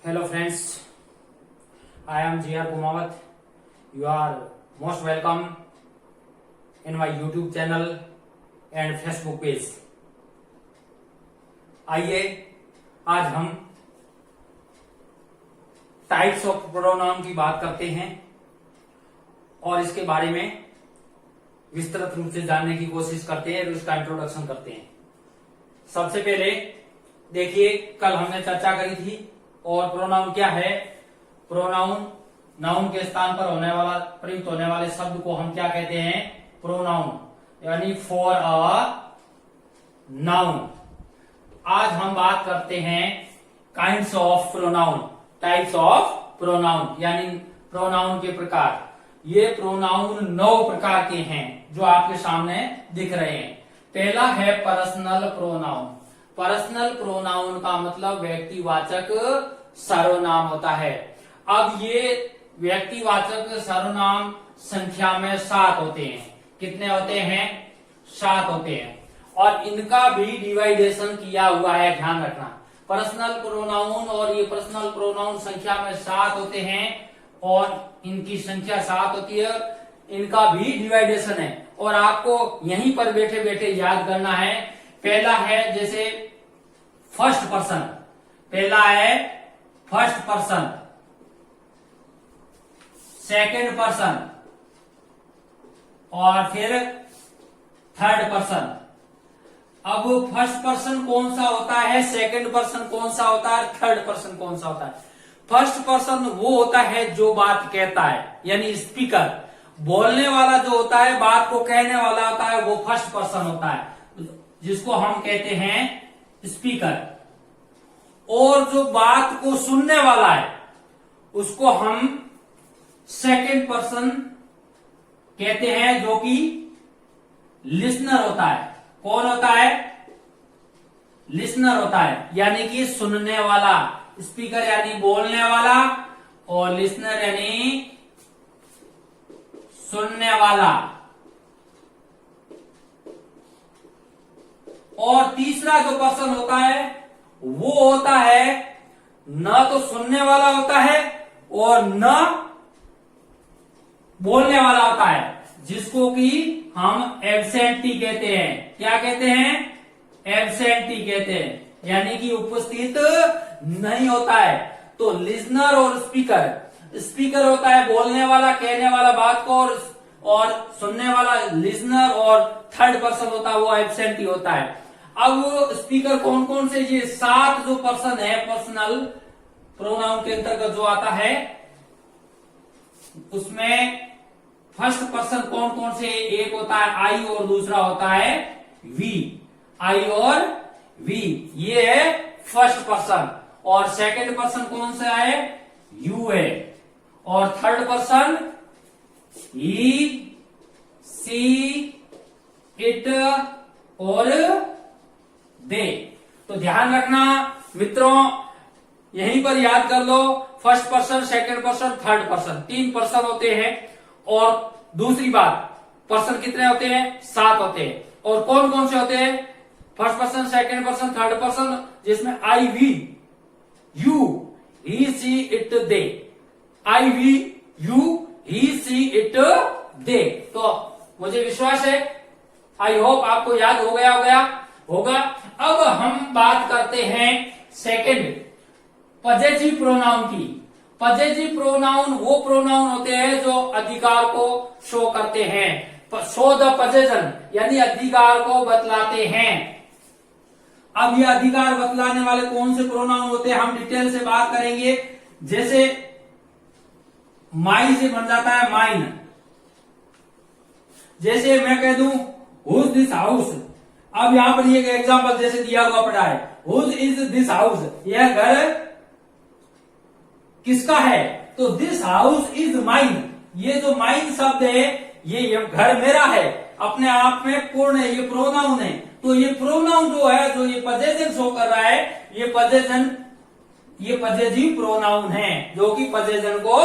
Hello friends, I am G.R. Kumawat. You are most welcome in my YouTube channel and Facebook page. आइए आज हम types of pronoun की बात करते हैं और इसके बारे में विस्तृत रूप से जानने की कोशिश करते हैं और उसका इंट्रोडक्शन करते हैं। सबसे पहले देखिए, कल हमने चर्चा करी थी और प्रोनाउन क्या है। प्रोनाउन नाउन के स्थान पर होने वाला प्रयुक्त होने वाले शब्द को हम क्या कहते हैं? प्रोनाउन, यानी फॉर अ नाउन। आज हम बात करते हैं kinds of pronoun, types of pronoun, यानी प्रोनाउन के प्रकार। ये प्रोनाउन 9 प्रकार के हैं जो आपके सामने दिख रहे हैं। पहला है पर्सनल प्रोनाउन। पर्सनल प्रोनाउन का मतलब व्यक्तिवाचक सर्वनाम होता है। अब ये व्यक्तिवाचक सर्वनाम संख्या में 7 होते हैं। कितने होते हैं? 7 होते हैं और इनका भी डिवाइडेशन किया हुआ है, ध्यान रखना। पर्सनल प्रोनाउन और ये पर्सनल प्रोनाउन संख्या में 7 होते हैं और इनकी संख्या 7 होती है। इनका भी डिवाइडेशन है और आपको यहीं पर बैठे बैठे याद करना है। पहला है जैसे फर्स्ट पर्सन, पहला है फर्स्ट पर्सन, सेकंड पर्सन और फिर थर्ड पर्सन। अब फर्स्ट पर्सन कौन सा होता है, सेकंड पर्सन कौन सा होता है, थर्ड पर्सन कौन सा होता है? फर्स्ट पर्सन वो होता है जो बात कहता है, यानी स्पीकर, बोलने वाला जो होता है, बात को कहने वाला होता है, वो फर्स्ट पर्सन होता है, जिसको हम कहते हैं स्पीकर। और जो बात को सुनने वाला है उसको हम सेकंड पर्सन कहते हैं, जो कि लिसनर होता है। कौन होता है? लिसनर होता है, यानी कि सुनने वाला। स्पीकर यानी बोलने वाला और लिसनर यानी सुनने वाला। और तीसरा जो पर्सन होता है वो होता है न तो सुनने वाला होता है और न बोलने वाला होता है, जिसको कि हम एब्सेंटी कहते हैं। क्या कहते हैं? एब्सेंटी कहते हैं, यानी कि उपस्थित नहीं होता है। तो लिसनर और स्पीकर, स्पीकर होता है बोलने वाला, कहने वाला बात को, और सुनने वाला लिसनर, और थर्ड पर्सन होता है वो एब्सेंटी होता है। अब स्पीकर कौन कौन से? ये 7 जो पर्सन है पर्सनल प्रोनाउन के अंतर्गत जो आता है, उसमें फर्स्ट पर्सन कौन कौन से? एक होता है आई और दूसरा होता है वी। आई और वी, ये है फर्स्ट पर्सन। और सेकंड पर्सन कौन सा है? यू है। और third person he, she, it और दे। तो ध्यान रखना मित्रों, यहीं पर याद कर लो, first person, second person, third person, 3 person होते हैं। और दूसरी बात, पर्सन कितने होते हैं? 7 होते हैं। और कौन कौन से होते हैं? First person, second person, third person, जिसमें I, we, you, he, she, it, they. I, we, you, he, she, it, they. तो मुझे विश्वास है, आई होप आपको याद हो गया होगा। अब हम बात करते हैं सेकंड पजेसिव प्रोनाउन की। पजेसिव प्रोनाउन वो प्रोनाउन होते हैं जो अधिकार को शो करते हैं। शो द पोजेशन, यानी अधिकार को बतलाते हैं। अब ये अधिकार बतलाने वाले कौन से प्रोनाउन होते हैं, हम डिटेल से बात करेंगे। जैसे माई से बन जाता है माइन। जैसे मैं कह दूं हुज दिस हाउस। अब यहां पर ये एग्जांपल जैसे दिया हुआ पड़ा है, हुज इज दिस हाउस, यह घर किसका है? तो दिस हाउस इज माइन। ये जो माइन शब्द है, ये घर मेरा है, अपने आप में पूर्ण है, ये प्रोनाउन है। तो ये प्रोनाउन जो है, जो ये पजेशन शो कर रहा है, ये पजेसिव प्रोनाउन है, जो कि पजेशन को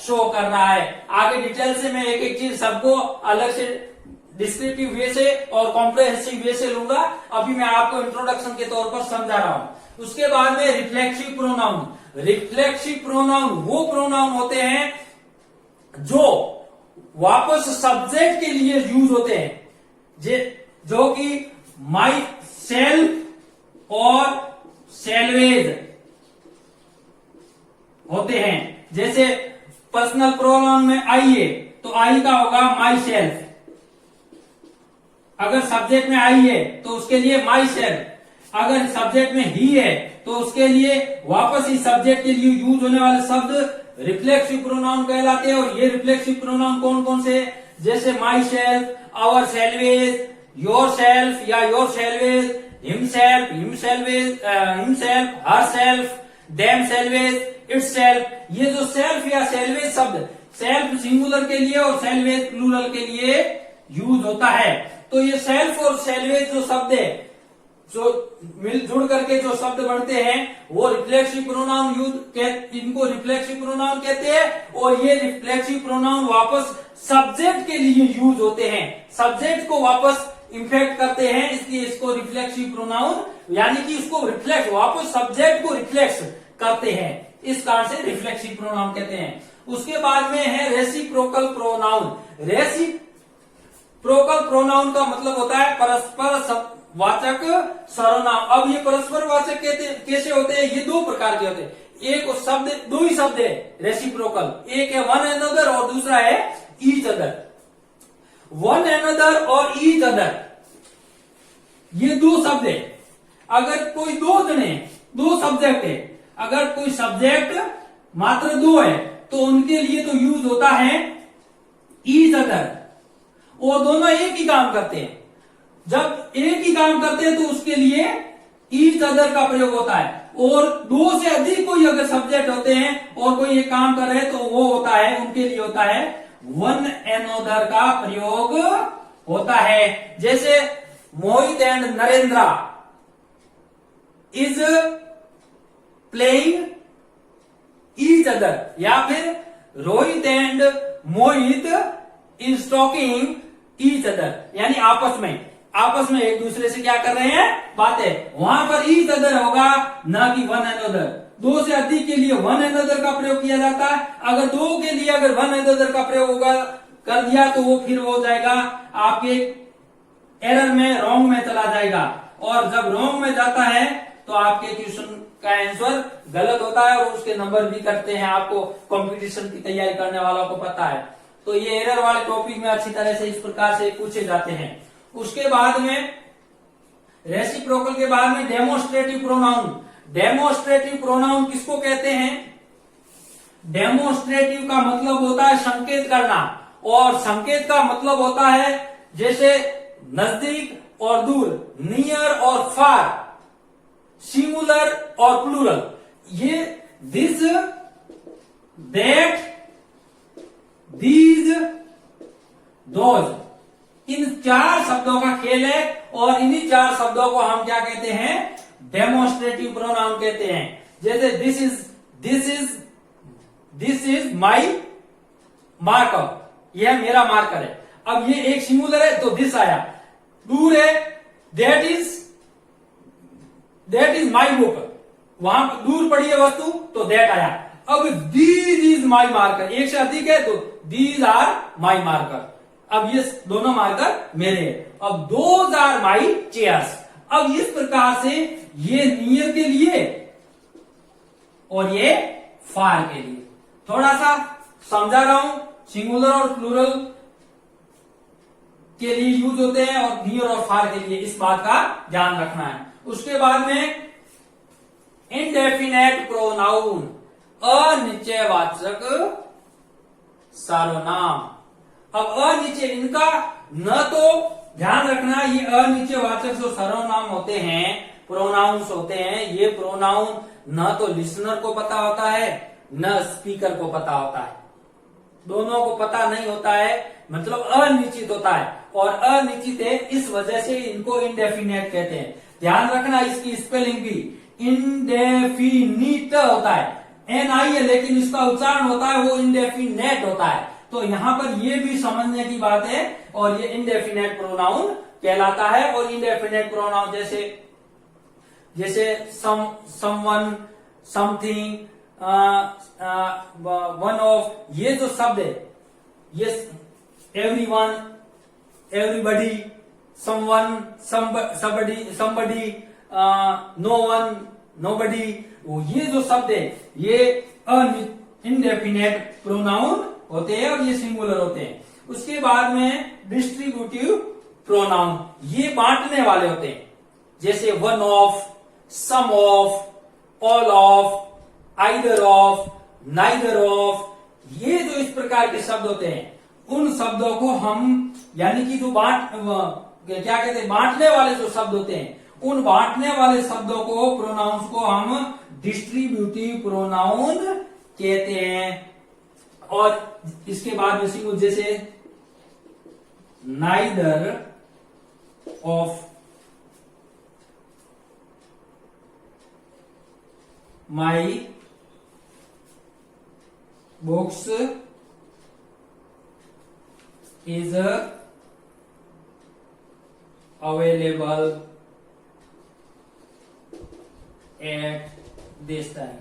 शो कर रहा है। आगे डिटेल से मैं एक एक चीज सबको अलग से डिस्क्रिप्टिव वे से और कॉम्प्रिहेंसिव वे से लूंगा। अभी मैं आपको इंट्रोडक्शन के तौर पर समझा रहा हूं। उसके बाद में रिफ्लेक्सिव प्रोनाउन। रिफ्लेक्सिव प्रोनाउन वो प्रोनाउन होते हैं जो वापस सब्जेक्ट के लिए यूज होते हैं, जो कि माई सेल्फ और सेल्वेज होते हैं। जैसे पर्सनल प्रोनाउन में आई है तो आई का होगा माई सेल्फ, अगर सब्जेक्ट में आई है तो उसके लिए माई सेल्फ, अगर सब्जेक्ट में ही है तो उसके लिए वापस ही सब्जेक्ट के लिए यूज होने वाले शब्द रिफ्लेक्सिव प्रोनाउन कहलाते हैं। और ये रिफ्लेक्सिव प्रोनाउन कौन कौन से, जैसे myself, ourselves, yourself या yourselves, himself, himself, herself, themselves, itself. ये जो सेल्फ या सेल्वेज शब्द, सेल्फ सिंगुलर के लिए और सेल्वेज प्लूरल के लिए यूज होता है। तो ये सेल्फ और सेल्वेज जो शब्द है, जो मिलजुल करके जो शब्द बनते हैं वो रिफ्लेक्सिव प्रोनाउन इनको रिफ्लेक्सिव प्रोनाउन कहते हैं। और ये रिफ्लेक्सिव प्रोनाउन वापस सब्जेक्ट के लिए यूज होते हैं, सब्जेक्ट को वापस इम्फेक्ट करते हैं, इसलिए इसको रिफ्लेक्सिव प्रोनाउन यानी कि इसको रिफ्लेक्ट वापस सब्जेक्ट को रिफ्लेक्ट करते हैं, इस कारण से रिफ्लेक्सिव प्रोनाउन कहते हैं। उसके बाद में है रेसिप्रोकल प्रोनाउन। रेसिप्रोकल प्रोनाउन का मतलब होता है परस्पर वाचक सर्वनाम। अब ये परस्पर वाचक कैसे होते हैं, ये दो प्रकार के होते हैं। एक शब्द, दो ही शब्द है रेसिप्रोकल, एक है वन अनदर और दूसरा है ईच अदर। वन अनदर और ईच अदर ये दो शब्द है। अगर कोई दो जने, दो सब्जेक्ट है, अगर कोई सब्जेक्ट मात्र दो है तो उनके लिए तो यूज होता है ईच अदर। वो दोनों एक ही काम करते हैं, जब एक ही काम करते हैं तो उसके लिए ईच अदर का प्रयोग होता है। और दो से अधिक कोई अगर सब्जेक्ट होते हैं और कोई एक काम कर रहे हैं तो वो होता है, उनके लिए होता है वन एनोदर का प्रयोग होता है। जैसे Mohit and Narendra is playing each other, या फिर Rohit and Mohit is talking each other, यानी आपस में एक दूसरे से क्या कर रहे हैं, बातें। वहां पर ईच अदर होगा, ना कि वन एनोदर। दो से अधिक के लिए वन एनोदर का प्रयोग किया जाता है। अगर दो के लिए अगर वन एनोदर का प्रयोग होगा कर दिया तो वो फिर हो जाएगा आपके एरर में, रॉन्ग में चला जाएगा। और जब रॉन्ग में जाता है तो आपके क्वेश्चन का आंसर गलत होता है और उसके नंबर भी करते हैं। आपको कंपटीशन की तैयारी करने वालों को पता है। तो ये एरर वाले टॉपिक में अच्छी तरह से इस प्रकार से पूछे जाते हैं। उसके बाद में रेसिप्रोकल के बाद में डेमोस्ट्रेटिव प्रोनाउन। डेमोस्ट्रेटिव प्रोनाउन किसको कहते हैं? डेमोस्ट्रेटिव का मतलब होता है संकेत करना, और संकेत का मतलब होता है जैसे नजदीक और दूर, नियर और फार, सिंगुलर और प्लूरल। ये दिस, दैट, दीज, दोज, इन चार शब्दों का खेल है। और इन्हीं चार शब्दों को हम क्या कहते हैं? डेमोस्ट्रेटिव प्रोनाउन कहते हैं। जैसे दिस इज माई मार्कर, यह मेरा मार्कर है। अब ये एक सिंगुलर है तो दिस आया, दूर है दैट इज माई बुक, वहां दूर पड़ी है वस्तु तो दैट आया। अब दीज इज माई मार्कर, एक से अधिक है तो दीज आर माई मार्कर। अब ये दोनों मार्कर मेरे हैं। अब दोज आर माई चेयर्स। अब इस प्रकार से ये नियर के लिए और ये फार के लिए थोड़ा सा समझा रहा हूं। सिंगुलर और प्लूरल के लिए यूज होते हैं और नियर और फार के लिए, इस बात का ध्यान रखना है। उसके बाद में इनडेफिनेट प्रोनाउन, अनिश्चयवाचक सर्वनाम। अब अनिश्चय, इनका न तो ध्यान रखना, ये अनिश्चयवाचक जो सर्वनाम होते हैं, प्रोनाउंस होते हैं, ये प्रोनाउन न तो लिसनर को पता होता है न स्पीकर को पता होता है, दोनों को पता नहीं होता है, मतलब अनिश्चित होता है। और अनिश्चित है इस वजह से इनको इनडेफिनेट कहते हैं। ध्यान रखना, इसकी स्पेलिंग भी इनडेफिनिट होता है, NI है लेकिन इसका उच्चारण होता है वो इनडेफिनेट होता है। तो यहां पर ये भी समझने की बात है। और ये इनडेफिनेट प्रोनाउन कहलाता है। और इनडेफिनेट प्रोनाउन जैसे समवन, समथिंग, वन ऑफ, ये जो शब्द है ये everyone, everybody, someone, somebody, no one, nobody, ये जो शब्द है ये इनडेफिनेट प्रोनाउन होते हैं और ये सिंगुलर होते हैं। उसके बाद में डिस्ट्रीब्यूटिव प्रोनाउन, ये बांटने वाले होते हैं, जैसे one of, some of, all of, either of, neither of, ये जो इस प्रकार के शब्द होते हैं उन शब्दों को हम, यानी कि जो क्या कहते हैं, बांटने वाले जो शब्द होते हैं उन बांटने वाले शब्दों को, प्रोनाउंस को हम डिस्ट्रीब्यूटिव प्रोनाउन कहते हैं। और इसके बाद में सिंगुलर, जैसे neither of my books is available at this time,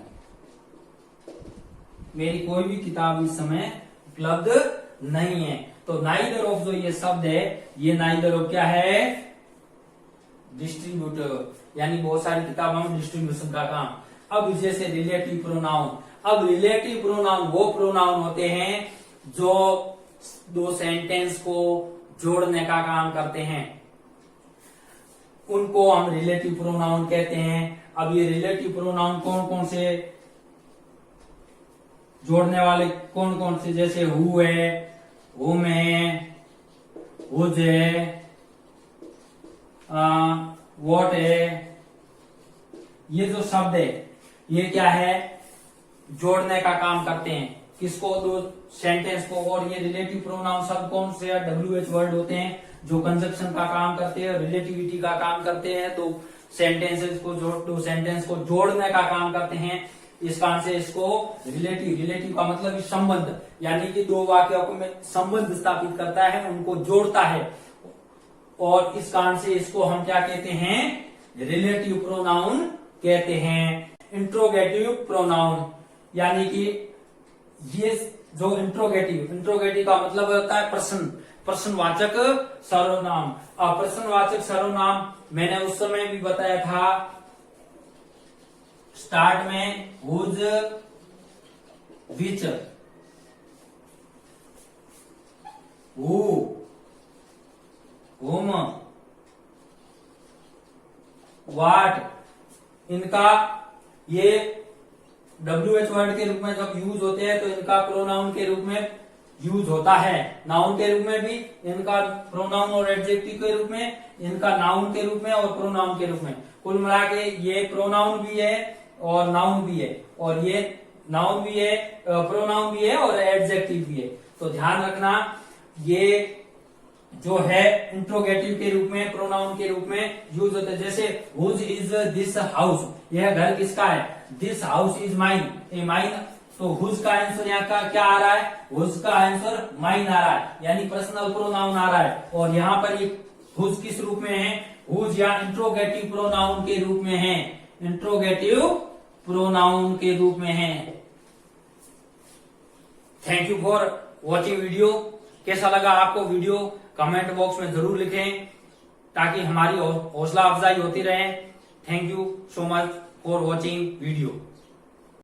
मेरी कोई भी किताब इस समय उपलब्ध नहीं है। तो नाइदर ऑफ जो ये शब्द है, ये नाइदर ऑफ क्या है, डिस्ट्रीब्यूटर, यानी बहुत सारी किताबों में डिस्ट्रीब्यूशन का काम। अब जैसे रिलेटिव प्रोनाउन, अब रिलेटिव प्रोनाउन वो प्रोनाउन होते हैं जो दो सेंटेंस को जोड़ने का काम करते हैं, उनको हम रिलेटिव प्रोनाउन कहते हैं। अब ये रिलेटिव प्रोनाउन कौन कौन से, जोड़ने वाले कौन कौन से, जैसे हु है, हुम है, हुज है, वॉट है, ये जो शब्द है ये क्या है, जोड़ने का काम करते हैं, किसको, दो सेंटेंस को। और ये रिलेटिव प्रोनाउन शब्द कौन से, WH वर्ड होते हैं जो कंजक्शन का काम करते हैं, रिलेटिविटी का काम करते हैं, तो सेंटेंसेस को दो सेंटेंस को जोड़ने का काम करते हैं। इस कारण से इसको रिलेटिव, रिलेटिव का मतलब संबंध, यानी कि दो वाक्यों को में संबंध स्थापित करता है, उनको जोड़ता है, और इस कारण से इसको हम क्या कहते हैं, रिलेटिव प्रोनाउन कहते हैं। इंट्रोगेटिव प्रोनाउन, यानी कि ये जो इंट्रोगेटिव का मतलब होता है प्रश्न, प्रश्नवाचक सर्वनाम। अब प्रश्नवाचक सर्वनाम मैंने उस समय भी बताया था स्टार्ट में, हुज, विच, हु, हुम, वाट, इनका ये WH वर्ड के रूप में जब यूज होते हैं तो इनका प्रोनाउन के रूप में यूज होता है, नाउन के रूप में भी इनका प्रोनाउन, और एडजेक्टिव के रूप में, इनका नाउन के रूप में और प्रोनाउन के रूप में। कुल मिला के ये प्रोनाउन भी है और नाउन भी है, और ये नाउन भी है, प्रोनाउन भी है और एडजेक्टिव भी है। तो ध्यान रखना, ये जो है इंट्रोगेटिव के रूप में, प्रोनाउन के रूप में यूज होता है। जैसे हुज इज दिस हाउस, यह घर किसका है, this house is mine, A mine, तो हुज का आंसर यहाँ का क्या आ रहा है, हुज का आंसर माइन आ रहा है, यानी पर्सनल प्रोनाउन आ रहा है। और यहाँ पर ये हुज किस रूप में है, हुज या इंट्रोगेटिव प्रोनाउन के रूप में है, इंट्रोगेटिव प्रोनाउन के रूप में है। Thank you for watching video. कैसा लगा आपको वीडियो, कमेंट बॉक्स में जरूर लिखें ताकि हमारी हौसला अफजाई होती रहे। Thank you so much for watching video.